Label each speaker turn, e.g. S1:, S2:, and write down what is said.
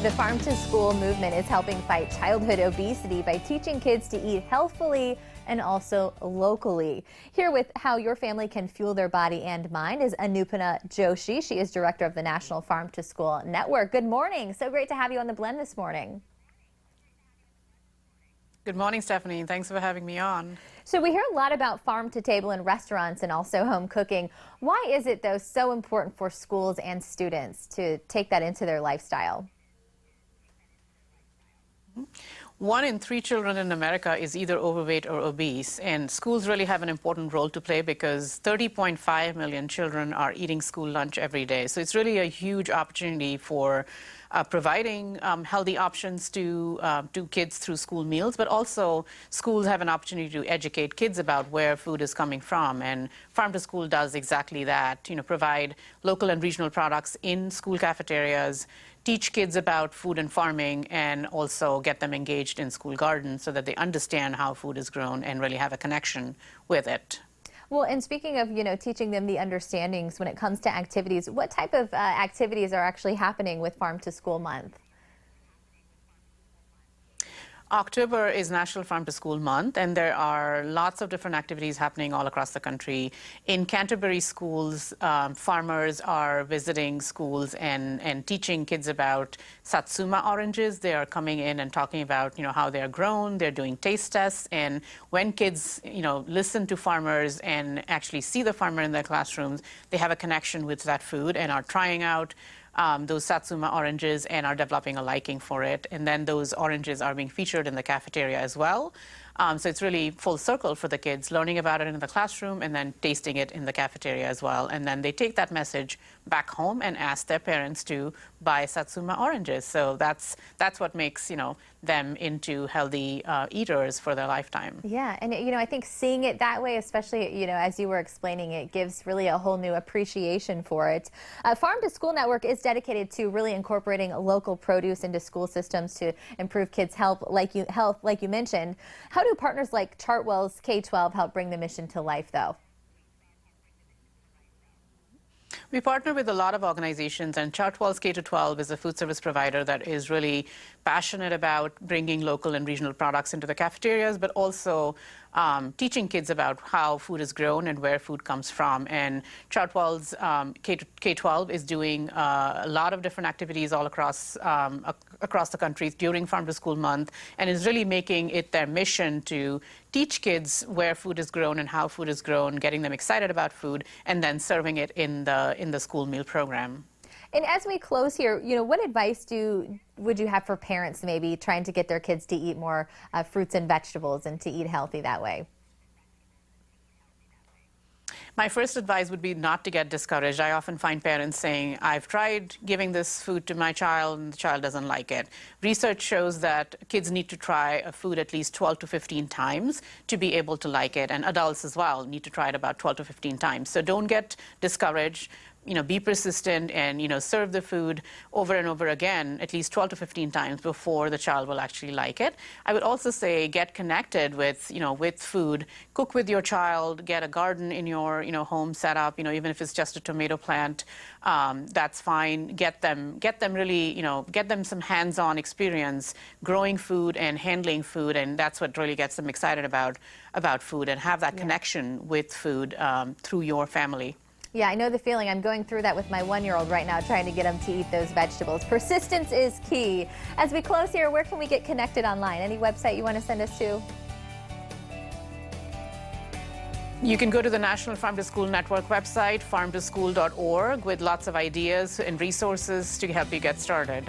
S1: The Farm to School movement is helping fight childhood obesity by teaching kids to eat healthfully and also locally. Here with how your family can fuel their body and mind is Anupana Joshi. She is director of the National Farm to School Network. Good morning. So great to have you on The Blend this morning.
S2: Good morning, Stephanie. Thanks for having me on.
S1: So we hear a lot about farm to table in restaurants and also home cooking. Why is it, though, so important for schools and students to take that into their lifestyle?
S2: 1 in 3 children in America is either overweight or obese, and schools really have an important role to play because 30.5 million children are eating school lunch every day. So it's really a huge opportunity for providing healthy options to kids through school meals, but also schools have an opportunity to educate kids about where food is coming from. And Farm to School does exactly that, provide local and regional products in school cafeterias, teach kids about food and farming, and also get them engaged in school gardens so that they understand how food is grown and really have a connection with it.
S1: Well, and speaking of, teaching them the understandings when it comes to activities, what type of activities are actually happening with Farm to School Month?
S2: October is National Farm to School Month, and there are lots of different activities happening all across the country. In Canterbury schools, farmers are visiting schools and teaching kids about Satsuma oranges. They are coming in and talking about, how they're grown. They're doing taste tests, and when kids, listen to farmers and actually see the farmer in their classrooms, they have a connection with that food and are trying out those Satsuma oranges and are developing a liking for it. And then those oranges are being featured in the cafeteria as well. So it's really full circle for the kids, learning about it in the classroom and then tasting it in the cafeteria as well. And then they take that message back home and ask their parents to buy Satsuma oranges. So that's what makes, them into healthy eaters for their lifetime.
S1: Yeah, and I think seeing it that way, especially, as you were explaining, it gives really a whole new appreciation for it. Farm to School Network is dedicated to really incorporating local produce into school systems to improve kids' health, like you mentioned. How do partners like Chartwell's K-12 help bring the mission to life, though?
S2: We partner with a lot of organizations, and Chartwell's K-12 is a food service provider that is really passionate about bringing local and regional products into the cafeterias, but also teaching kids about how food is grown and where food comes from. And Chartwell's K-12 is doing a lot of different activities all across the country during Farm to School Month, and is really making it their mission to teach kids where food is grown and how food is grown, getting them excited about food, and then serving it in the school meal program.
S1: And as we close here, what advice would you have for parents maybe trying to get their kids to eat more fruits and vegetables and to eat healthy that way?
S2: My first advice would be not to get discouraged. I often find parents saying, I've tried giving this food to my child and the child doesn't like it. Research shows that kids need to try a food at least 12 to 15 times to be able to like it, and adults as well need to try it about 12 to 15 times. So don't get discouraged. Be persistent and, serve the food over and over again, at least 12 to 15 times before the child will actually like it. I would also say get connected with, with food. Cook with your child, get a garden in your, home setup, even if it's just a tomato plant, that's fine. Get them really, get them some hands-on experience growing food and handling food, and that's what really gets them excited about food, and have that connection with food through your family.
S1: Yeah, I know the feeling. I'm going through that with my 1-year-old right now, trying to get him to eat those vegetables. Persistence is key. As we close here, where can we get connected online? Any website you want to send us to?
S2: You can go to the National Farm to School Network website, farmtoschool.org, with lots of ideas and resources to help you get started.